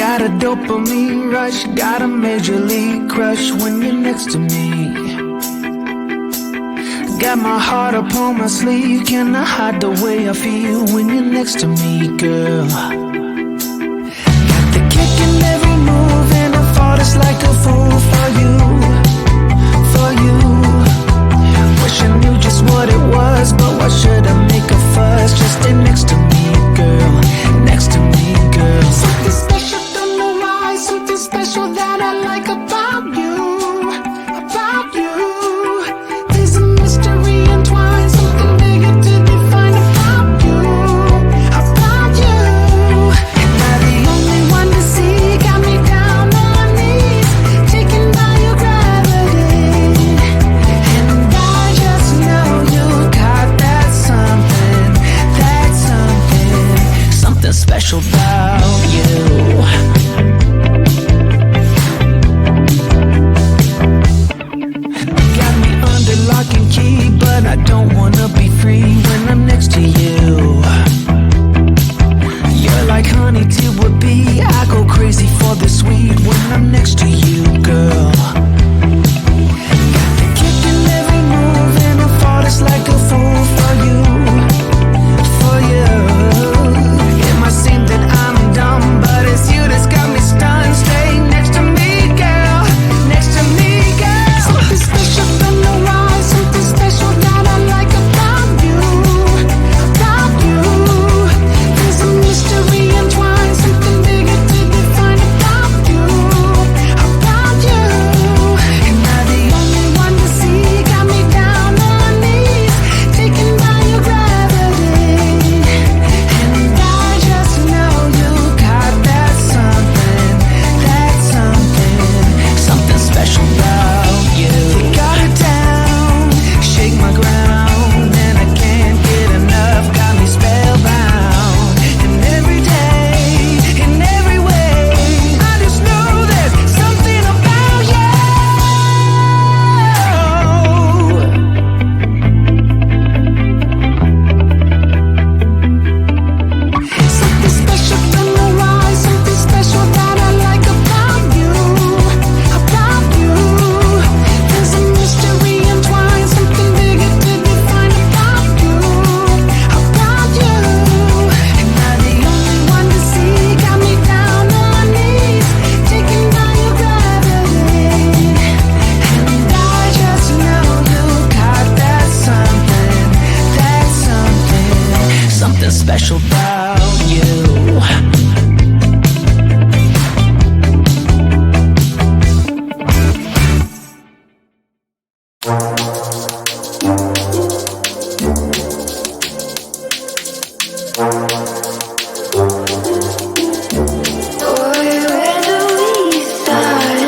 Got a dopamine rush, got a major league crush when you're next to me. Got my heart upon my sleeve, can I hide the way I feel when you're next to me, girl? Got the kick in every move and I fall just like a fool for you, for you. Wish I knew just what it was, but why should I make a fuss? Just stay next to me, girl, next to me, girl. Something special, don't know why, something special that I like about you, about you. There's a mystery entwined, something bigger to define about you, about you. Am I the only one to see? Got me down on my knees, taken by your gravity. And I just know you got that something, something special about you. Got me under lock and key, but I don't wanna be free when I'm next to you. You're like honey to a bee, I go crazy for the sweet when I'm next to you, girl. Got the kick in every move and I fall just like a fool for you, for you. It might seem that I'm dumb, but it's you that's got me stunned. Stay next to me, girl, next to me, girl. Something special, don't know why, something special that I like about you, about you. There's a mystery entwined, something bigger to define about you, about you. Am I the only one to see? Got me down on my knees, taken by your gravity. And I just know you got that something, something special about you. You got it down, shake my ground, and I can't get enough, got me spellbound. And every day, in every way, I just know there's something about you. Something special, don't know why, something special that I like about you, about you. There's a mystery entwined, something bigger to define about you, about you. Am I the only one to see? Got me down on my knees, taken by your gravity. And I just know you got that something special about you. Where do we start?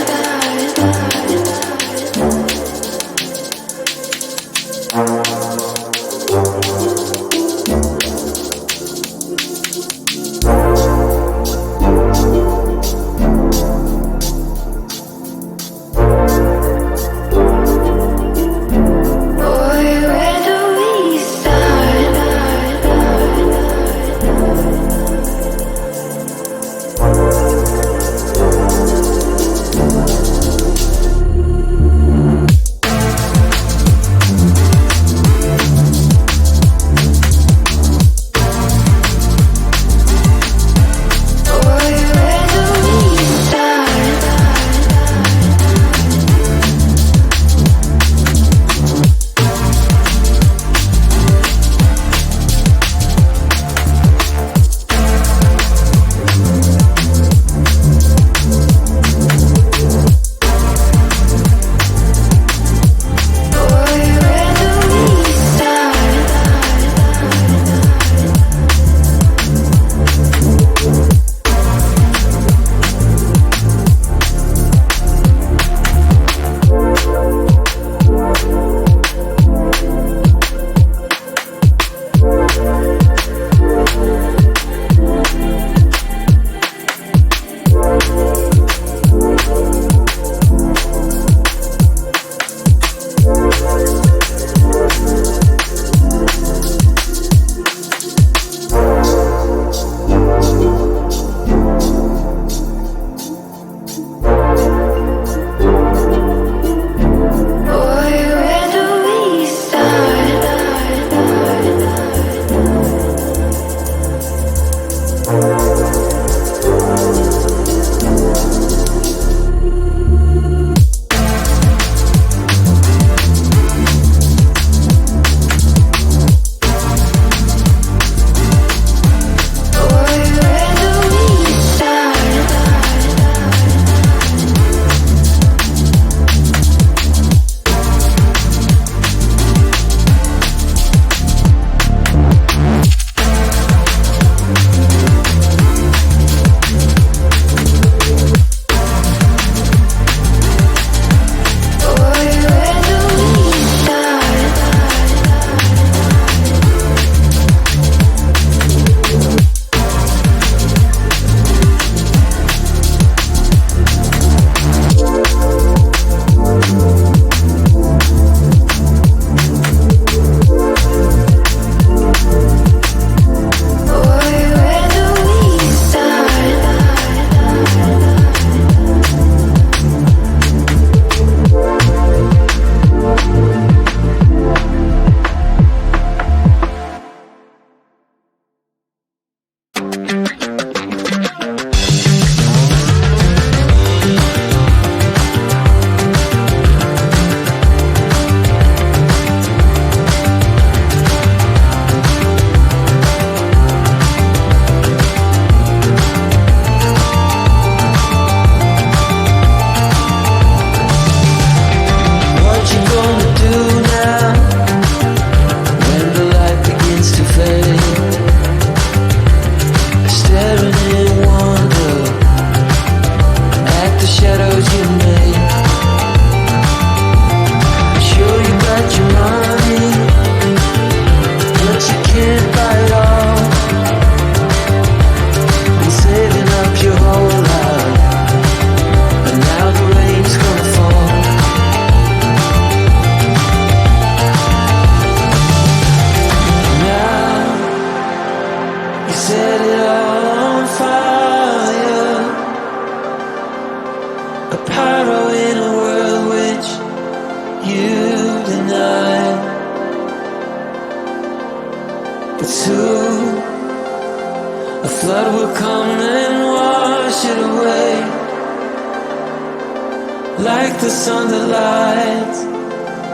Like the sun that lights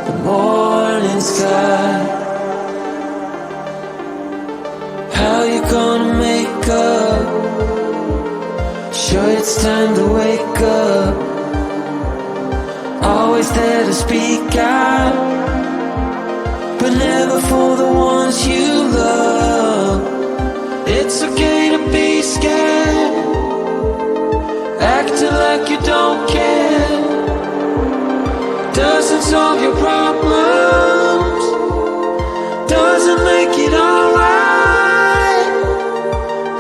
the morning sky. How you gonna make up? Sure it's time to wake up. Always there to speak out, but never for the ones you love. It's okay to be scared, acting like you don't care. Doesn't solve your problems, doesn't make it alright.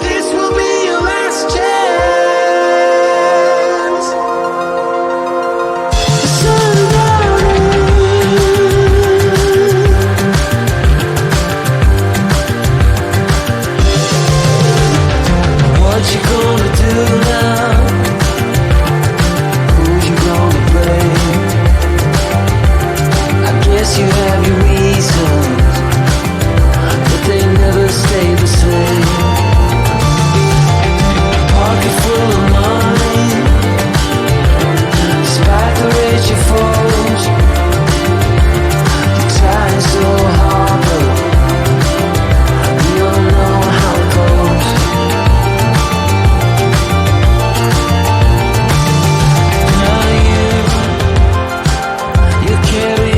This will be your last chance. What you gonna do now? Who you gonna blame? You have your reasons, but they never stay the same. Pocket full of money, despite the rage you forge. You're trying so hard, but you don't know how it goes. Now you carry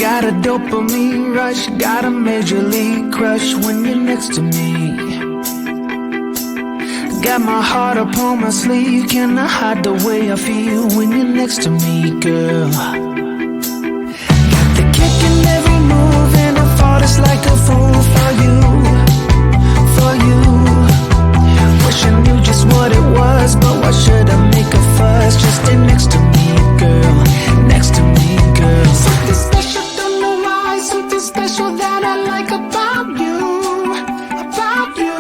got a dopamine rush, got a major league crush when you're next to me. Got my heart upon my sleeve. Can I hide the way I feel when you're next to me, girl? Got the kick in every move and I fought it's like a fool for you, for you. Wish I knew just what it was, but why should I make a fuss? Just stay next to me, girl, next to me, girl. Something special, don't know why. Something special that I like about you, about you.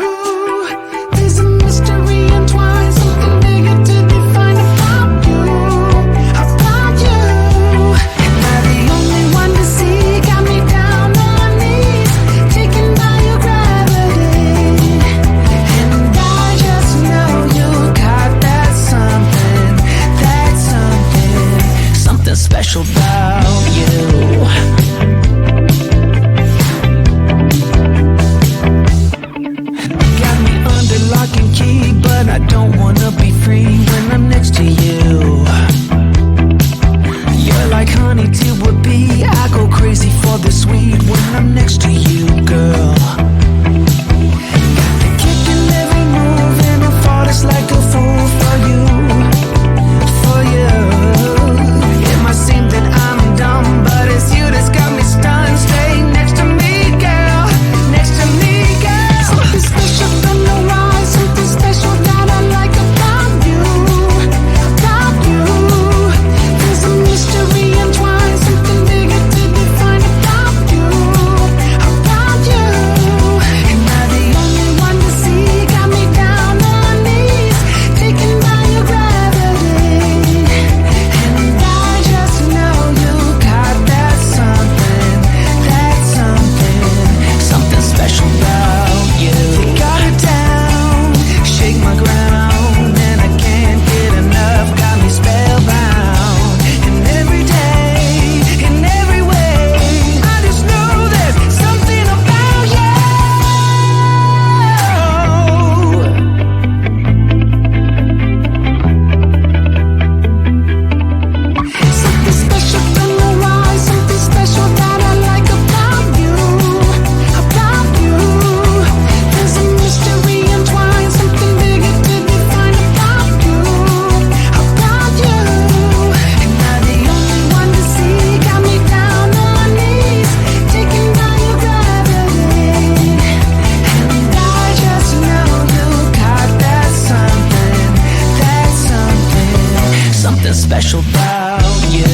There's a mystery entwined, something bigger to define about you, about you. Am I the only one to see? Got me down on my knees, taken by your gravity. And I just know you got that something, something special about you. Got me under lock and key, but I don't wanna be free when I'm next to you. You're like honey to a bee. I go crazy for the sweet when I'm next to you, girl. Got the kick in every move and I fought it's like a fool for you, for you. It might seem that I'm dumb, but it's you that's got me stunned. Stay next to me, girl, next to me, girl. Something special, don't know why. Something special that I like about you, about you. There's a mystery entwined, something bigger to define about you, about you. Am I the only one to see? Got me down on my knees, taken by your gravity. And I just know you got that something, something special about you. You got it down, shake my ground, and I can't get enough. Got me spellbound. And every day, in every way, I just know there's something about you. Something special, don't know why. Something special that I like about you, about you. There's a mystery entwined, something bigger to define about you, about you. Am I the only one to see? Got me down on my knees, taken by your gravity. And I just know you got that something, something special about you.